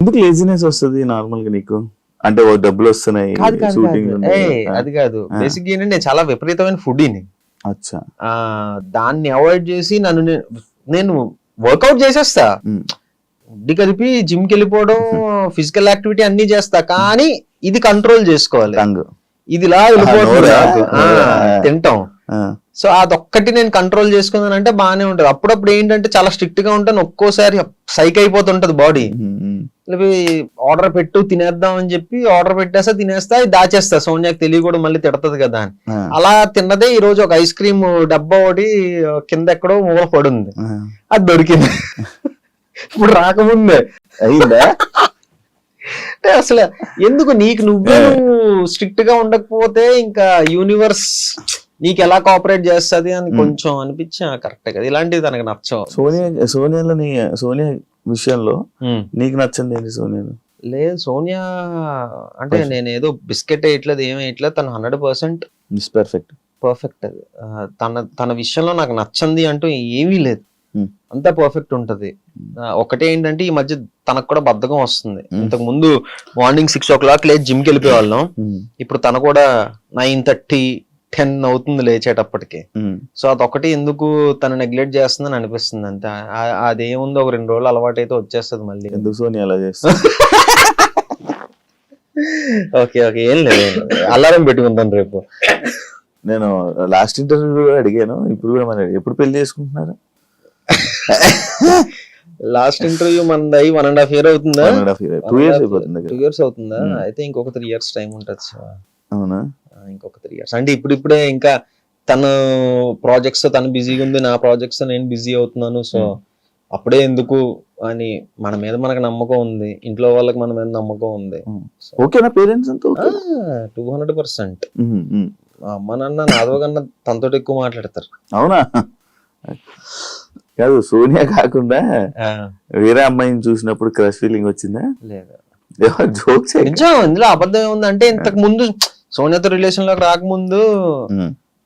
ఎందుకు లేజినెస్ వస్తుంది నార్మల్ గా నీకు? అంటే డబ్బులు వస్తున్నాయి, షూటింగ్ అది కాదు. బేసిక్ ఏంటంటే నేను చాలా విపరీతమైన ఫుడీని. అచ్చా. దాన్ని అవాయిడ్ చేసి నేను వర్కౌట్ చేసేస్తా, ఫుడ్ కలిపి జిమ్ కి వెళ్ళిపోవడం, ఫిజికల్ యాక్టివిటీ అన్ని చేస్తా, కానీ ఇది కంట్రోల్ చేసుకోవాలి. ఇది ఇలా వెళ్ళిపోతుంది తింటాం. సో అదొక్కటి నేను కంట్రోల్ చేసుకున్నానంటే బాగానే ఉంటది. అప్పుడప్పుడు ఏంటంటే చాలా స్ట్రిక్ట్ గా ఉంటాను, ఒక్కోసారి సైక్ అయిపోతుంటది బాడీ. ఆర్డర్ పెట్టు తినేద్దాం అని చెప్పి ఆర్డర్ పెట్టేస్తా, తినేస్తా, దాచేస్తా, సోనియాకి తెలియకూడదు మళ్ళీ తిడతది కదా అని. అలా తిన్నదే ఈ రోజు ఒక ఐస్ క్రీమ్ డబ్బా ఒకటి కింద ఎక్కడో మూల పడుంది, అది దొరికింది. ఇప్పుడు రాకముందే అయిందా? అసలు ఎందుకు నువ్వు స్ట్రిక్ట్ గా ఉండకపోతే ఇంకా యూనివర్స్ నీకు ఎలా కోఆపరేట్ చేస్తుంది అని కొంచెం అనిపించా. కరెక్ట్ కదా, ఇలాంటివి తనకు నచ్చవు. సోనియా విషయంలో నీకు నచ్చింది ఏంటి? సోనియాలో లేదు, సోనియా అంటే నేను ఏదో బిస్కెట్ వేయట్లేదు, ఏమి వేయట్లేదు, తను 100% పర్ఫెక్ట్. అది తన విషయంలో నాకు నచ్చింది అంటూ ఏమీ లేదు, అంతా పర్ఫెక్ట్ ఉంటది. ఒకటే ఏంటంటే ఈ మధ్య తనకు కూడా బద్ధకం వస్తుంది. ఇంతకు ముందు మార్నింగ్ 6 o'clock లేచి జిమ్కి వెళ్ళిపోయే వాళ్ళం, ఇప్పుడు తను కూడా 9:30, 10 అవుతుంది లేచేటప్పటికి. సో అదొకటి ఎందుకు తను నెగ్లెక్ట్ చేస్తుందని అనిపిస్తుంది అంతే. అదేముంది, ఒక 2 రోజులు అలవాటు అయితే వచ్చేస్తుంది మళ్ళీ. ఎందుకు సోనియా అలా చేస్తుంది? ఓకే ఏం లేదు, అలారం పెట్టుకుంటాను రేపు. నేను లాస్ట్ ఇంటర్వ్యూ అడిగాను, ఇప్పుడు కూడా మరి ఎప్పుడు పెళ్లి చేసుకుంటున్నారు? లాస్ట్ ఇంటర్వ్యూ మనది 1.5 years అవుతుందా? 2 years అయిపోతుంది. 2 years అవుతుందా? అయితే ఇంకొక 3 years టైం ఉంటుంది. అవునా? ఇంకొక 3 years అంటే ఇప్పుడే ఇంకా తను ప్రాజెక్ట్స్ తను బిజీగా ఉంది, నా ప్రాజెక్ట్స్ నేను బిజీ అవుతున్నాను. సో అప్పుడే ఎందుకు అని మన మీద మనకు నమ్మకం ఉంది, ఇంట్లో వాళ్ళకి మన మీద నమ్మకం ఉంది. ఓకేనా పేరెంట్స్ అంతా? 200%. అమ్మ నాన్న నాదో కన్నా తనతో ఎక్కువ మాట్లాడతారు. అవునా? కాదు, సోనియా కాకుండా వేరే అమ్మాయిని చూసినప్పుడు క్రష్ ఫీలింగ్ వచ్చిందా? లేదా, జోక్స్. నిజం, ఇందులో అబద్ధం ఏముందంటే ఇంతకు ముందు సోనియాతో రిలేషన్ లోకి రాకముందు,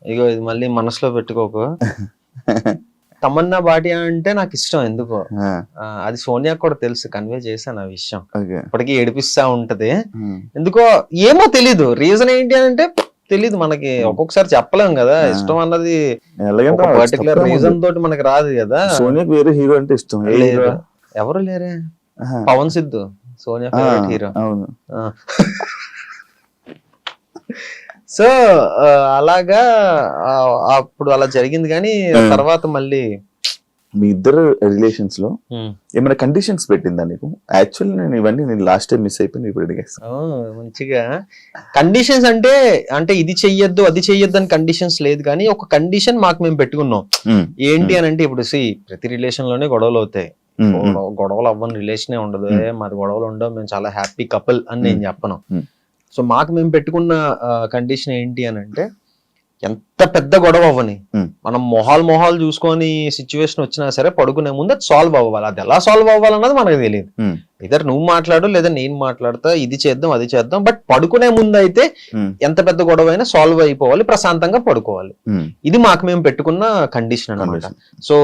ఇగో ఇది మళ్ళీ మనసులో పెట్టుకోకు, తమన్నా భాటియా అంటే నాకు ఇష్టం ఎందుకో. అది సోనియా కూడా తెలుసు, కన్వే చేశాను ఆ విషయం. ఇప్పటికీ ఏడిపిస్తా ఉంటది ఎందుకో, ఏమో తెలీదు, రీజన్ ఏంటి అంటే తెలీదు మనకి. ఒక్కొక్కసారి చెప్పలేం కదా, ఇష్టం అన్నది పర్టికులర్ రీజన్ తోటి మనకి రాదు కదా. సోనియాకి వేరే హీరో అంటే ఇష్టం లేదు, ఎవరు లేరే. Pavan Siddhu Sonia favourite hero. So అలాగా అప్పుడు అలా జరిగింది. కానీ తర్వాత మళ్ళీ మీ ఇద్దరు రిలేషన్స్ లో ఏమైనా కండిషన్స్ పెట్టిందా నీకు? యాక్చువల్లీ నేను ఇవన్నీ లాస్ట్ టైం మిస్ అయిపోయింది, ఇప్పుడు అడిగేస్తాను. మంచిగా కండిషన్స్ అంటే ఇది చెయ్యొద్దు అది చెయ్యొద్దు అని కండిషన్స్ లేదు, కానీ ఒక కండిషన్ మాకు మేము పెట్టుకున్నాం. ఏంటి అని అంటే, ఇప్పుడు ప్రతి రిలేషన్ లోనే గొడవలు అవుతాయి, గొడవలు అవ్వని రిలేషనే ఉండదు. మాది గొడవలు ఉండవు, మేము చాలా హ్యాపీ కపుల్ అని నేను చెప్పను. సో మాకు మేము పెట్టుకున్న కండిషన్ ఏంటి అని అంటే, ఎంత పెద్ద గొడవ అవ్వని, మనం మొహాలు చూసుకొని సిచ్యువేషన్ వచ్చినా సరే పడుకునే ముందు అది సాల్వ్ అవ్వాలి. అది ఎలా సాల్వ్ అవ్వాలన్నది మనకు తెలియదు. ఇద్దరు నువ్వు మాట్లాడు లేదా నేను మాట్లాడతా, ఇది చేద్దాం అది చేద్దాం, బట్ పడుకునే ముందు అయితే ఎంత పెద్ద గొడవ అయినా సాల్వ్ అయిపోవాలి, ప్రశాంతంగా పడుకోవాలి. ఇది మాకు మేము పెట్టుకున్న కండిషన్ అన్నమాట. సో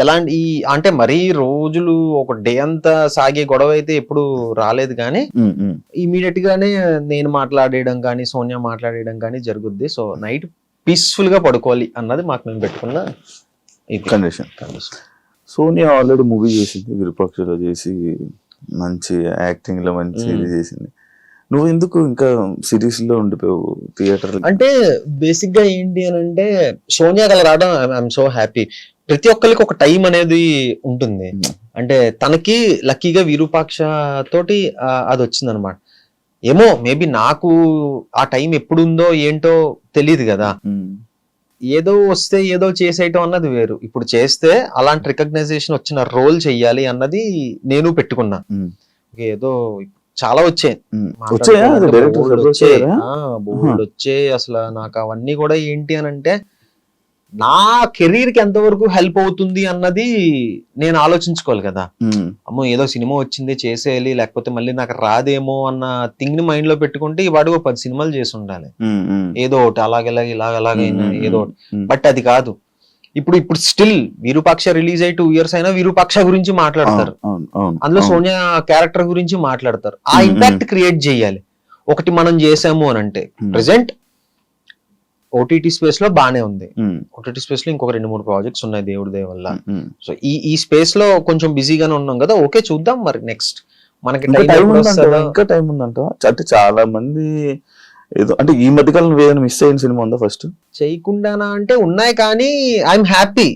ఎలాంటి అంటే మరీ రోజులు ఒక డే అంతా సాగే గొడవ అయితే ఎప్పుడు రాలేదు, కానీ ఇమీడియట్ గానే నేను మాట్లాడేయడం కానీ సోనియా మాట్లాడేయడం కానీ జరుగుద్ది. సో నైట్ పీస్ఫుల్ గా పడుకోవాలి అన్నది మాకు మేము పెట్టుకున్న కండిషన్. సోనియా ఆల్రెడీ మూవీ చేసింది, విరూపాక్షలో చేసి మంచి యాక్టింగ్ లో మంచి ఇది చేసింది. నువ్వు ఎందుకు ఇంకా సిరీస్ లో ఉండిపోయావు థియేటర్? అంటే బేసిక్ గా ఏంటి అని అంటే, సోనియా గల రావడం ఐఎమ్ సో హ్యాపీ. ప్రతి ఒక్కరికి ఒక టైం అనేది ఉంటుంది. అంటే తనకి లక్కీగా విరూపాక్ష తోటి అది వచ్చింది అనమాట. ఏమో మేబీ నాకు ఆ టైం ఎప్పుడుందో ఏంటో తెలియదు కదా, ఏదో వస్తే ఏదో చేసేయటం అన్నది వేరు. ఇప్పుడు చేస్తే అలాంటి రికగ్నైజేషన్ వచ్చిన రోల్ చెయ్యాలి అన్నది నేను పెట్టుకున్నా. ఏదో చాలా వచ్చాయి, బోల్డ్ వచ్చాయి. అసలు నాకు అవన్నీ కూడా ఏంటి అని అంటే, నా కెరీర్ కి ఎంతవరకు హెల్ప్ అవుతుంది అన్నది నేను ఆలోచించుకోవాలి కదా. అమ్మో ఏదో సినిమా వచ్చింది చేసేయాలి, లేకపోతే మళ్ళీ నాకు రాదేమో అన్న థింగ్ ని మైండ్ లో పెట్టుకుంటే ఇవాడు 10 సినిమాలు చేసి ఉండాలి, ఏదో ఒకటి అలాగైనా ఏదో ఒకటి. బట్ అది కాదు, ఇప్పుడు స్టిల్ విరూపాక్ష రిలీజ్ అయ్యి 2 years అయినా విరూపాక్ష గురించి మాట్లాడతారు, అందులో సోనియా క్యారెక్టర్ గురించి మాట్లాడతారు. ఆ ఇంపాక్ట్ క్రియేట్ చేయాలి. ఒకటి మనం చేసాము అని అంటే ప్రెసెంట్ ఓటీటీ స్పేస్ లో బానే ఉంది. ఓటీటీ స్పేస్ లో ఇంకొక 2-3 ప్రాజెక్ట్స్ ఉన్నాయి దేవుడి దయ వల్ల. సో ఈ స్పేస్ లో కొంచెం బిజీగానే ఉన్నాం కదా. ఓకే, చూద్దాం మరి నెక్స్ట్ మనకి ఇంకా టైం ఉందంట. అంటే చాలా మంది ఏదో అంటే ఈ మధ్యకాలం ఏదైనా మిస్ అయిన సినిమా ఉందా ఫస్ట్? చేయకుండానా అంటే ఉన్నాయి, కానీ ఐఎమ్ హ్యాపీ.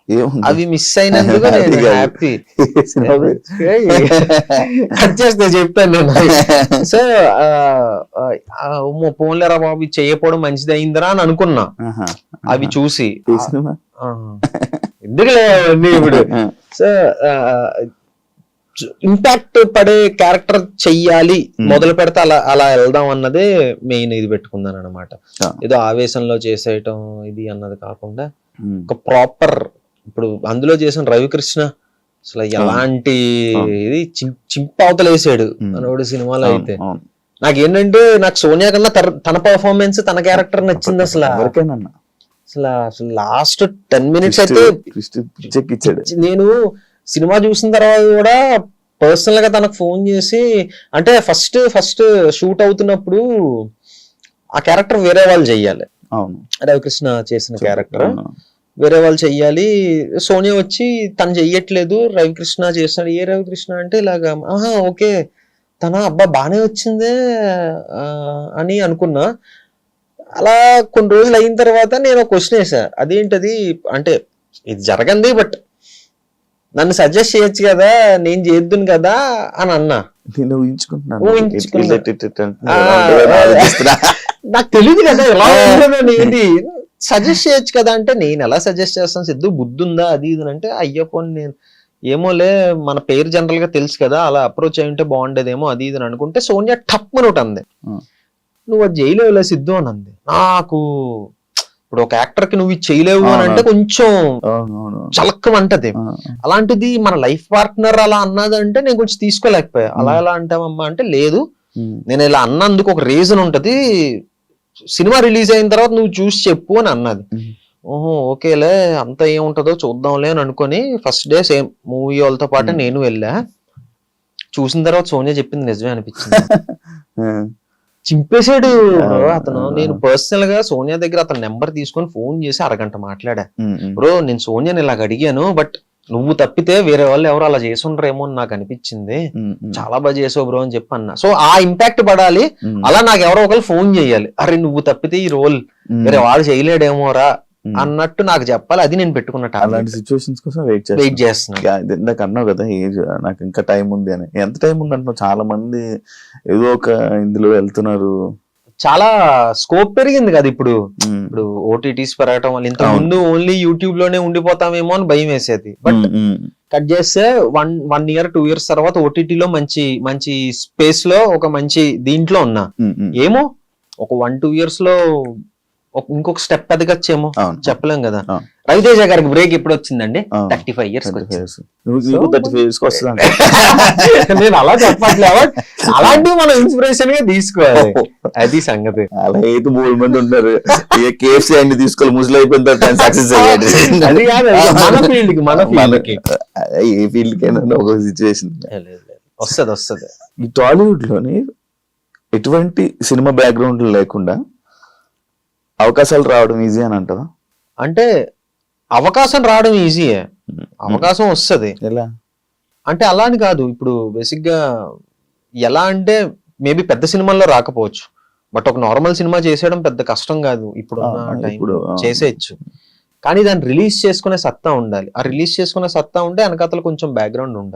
ఏముంది అవి మిస్ అయినందుకు నేను హ్యాపీ. కట్ చేస్తే చెప్తాను నేను. సో పోన్లేరా బాబు చేయకపోవడం మంచిది అయిందిరా అని అనుకున్నా అవి చూసి. ఎందుకులే ఇప్పుడు. సో ఇంపాక్ట్ పడే క్యారెక్టర్ చెయ్యాలి, మొదలు పెడితే అలా వెళ్దాం అన్నదే మెయిన్ ఇది పెట్టుకున్నాను అనమాట. ఏదో ఆవేశంలో చేసేయటం ఇది అన్నది కాకుండా ఒక ప్రాపర్. ఇప్పుడు అందులో చేసిన రవికృష్ణ అసలు ఎలాంటి ఇది చింపవతలేసాడు అనోడు సినిమాలో. అయితే నాకేంటంటే నాకు సోనియా కన్నా తన పర్ఫార్మెన్స్, తన క్యారెక్టర్ నచ్చింది అసలు. అసలు లాస్ట్ 10 minutes అయితే నేను సినిమా చూసిన తర్వాత కూడా పర్సనల్ గా తనకు ఫోన్ చేసి, అంటే ఫస్ట్ షూట్ అవుతున్నప్పుడు ఆ క్యారెక్టర్ వేరే వాళ్ళు చెయ్యాలి, రవికృష్ణ చేసిన క్యారెక్టర్ వేరే వాళ్ళు చెయ్యాలి. సోనియా వచ్చి తను చెయ్యట్లేదు, రవికృష్ణ చేస్తున్నాడు. ఏ రవికృష్ణ అంటే ఇలాగా, ఓకే తన అబ్బా బానే వచ్చిందే అని అనుకున్నా. అలా కొన్ని రోజులు అయిన తర్వాత నేను ఒక క్వశ్చన్ వేసా, అదేంటది అంటే ఇది జరగంది బట్ నన్ను సజెస్ట్ చేయొచ్చు కదా, నేను చేద్దును కదా అని అన్నా. నాకు తెలియదు కదా ఎలా ఉంటుందని. ఏంటి సజెస్ట్ చేయొచ్చు కదా అంటే, నేను ఎలా సజెస్ట్ చేస్తాను సిద్ధు, బుద్ధి ఉందా అది ఇది అంటే, అయ్యప్ప నేను ఏమోలే మన పేరు జనరల్ గా తెలుసు కదా, అలా అప్రోచ్ అయి ఉంటే బాగుండేదేమో అది ఇది అని అనుకుంటే సోనియా టప్ అని ఒకటి అంది, నువ్వు అది చేయలేవులే సిద్ధు అని అంది. నాకు ఇప్పుడు ఒక యాక్టర్ కి నువ్వు చేయలేవు అని అంటే కొంచెం చలక్కమంటది. అలాంటిది మన లైఫ్ పార్ట్నర్ అలా అన్నదంటే నేను కొంచెం తీసుకోలేకపోయా. అలా ఎలా అంటావమ్మా అంటే, లేదు నేను ఇలా అన్నందుకు ఒక రీజన్ ఉంటది, సినిమా రిలీజ్ అయిన తర్వాత నువ్వు చూసి చెప్పు అని అన్నది. ఓహో ఓకేలే అంత ఏముంటదో చూద్దాంలే అని అనుకొని ఫస్ట్ డే సేమ్ మూవీ వాళ్ళతో పాటు నేను వెళ్ళా. చూసిన తర్వాత సోనియా చెప్పింది నిజమే అనిపించింది. చింపేశాడు అతను. నేను పర్సనల్ గా సోనియా దగ్గర అతని నెంబర్ తీసుకొని ఫోన్ చేసి 1 గంట మాట్లాడా. బ్రో నేను సోనియాని ఇలాగ అడిగాను, బట్ నువ్వు తప్పితే వేరే వాళ్ళు ఎవరు అలా చేసి ఉండరేమో అని నాకు అనిపించింది, చాలా బాగా చేసావు బ్రో అని చెప్పి అన్నా. సో ఆ ఇంపాక్ట్ పడాలి, అలా నాకు ఎవరో ఒకరు ఫోన్ చేయాలి, అరే నువ్వు తప్పితే ఈ రోల్ వేరే వాళ్ళు చేయలేడేమోరా అన్నట్టు నాకు చెప్పాలి. అది నేను పెట్టుకున్న అలాంటి సిచ్యువేషన్స్ కోసం వెయిట్ చేస్తున్నా. ఇందాక అన్నావు కదా ఏజ్ నాకు ఇంకా టైం ఉంది అని. ఎంత టైం ఉంది అంటున్నావు? చాలా మంది ఏదో ఒక ఇందులో వెళ్తున్నారు, చాలా స్కోప్ పెరిగింది కదా ఇప్పుడు. ఇప్పుడు ఓటీటీస్ పెరగటం వల్ల ఇంత ముందు ఓన్లీ యూట్యూబ్ లోనే ఉండిపోతామేమో అని భయం వేసేది. బట్ కట్ చేస్తే 1 year 2 years తర్వాత ఓటీటీలో మంచి స్పేస్ లో ఒక మంచి దీంట్లో ఉన్నా. ఏమో ఒక 1-2 years లో ఇంకొక స్టెప్ ఎదగచ్చేమో చెప్పలేం కదా. రవితేజ గారికి బ్రేక్ ఎప్పుడు వచ్చిందండి? 35 years. నేను అలా చెప్పట్లేదు, అలాంటివి మనం ఇన్స్పిరేషన్ గా తీసుకోవాలి, అది సంగతి. అలా అయితే 3 మంది ఉంటారు, కేఎఫ్సీ అన్ని తీసుకోవాలి, ముసలి అయిపోయిన తర్వాత సక్సెస్ అయ్యాడు. అది కాదు మన ఫీల్డ్ కి ఏ ఫీల్డ్ కైనా ఒక సిచ్యువేషన్ వస్తుంది. ఈ టాలీవుడ్ లోని ఎటువంటి సినిమా బ్యాక్గ్రౌండ్ లేకుండా అవకాశాలు రావడం ఈజీ అని అంటారా? అంటే అవకాశం రావడం ఈజీయే, అవకాశం వస్తుంది. ఎలా అంటే అలా అని కాదు. ఇప్పుడు బేసిక్ గా ఎలా అంటే మేబీ పెద్ద సినిమాల్లో రాకపోవచ్చు, బట్ ఒక నార్మల్ సినిమా చేసేయడం పెద్ద కష్టం కాదు. ఇప్పుడు చేసేయచ్చు, కానీ దాన్ని రిలీజ్ చేసుకునే సత్తా ఉండాలి. ఆ రిలీజ్ చేసుకునే సత్తా ఉంటే వెనకాతల కొంచెం బ్యాక్గ్రౌండ్ ఉండాలి.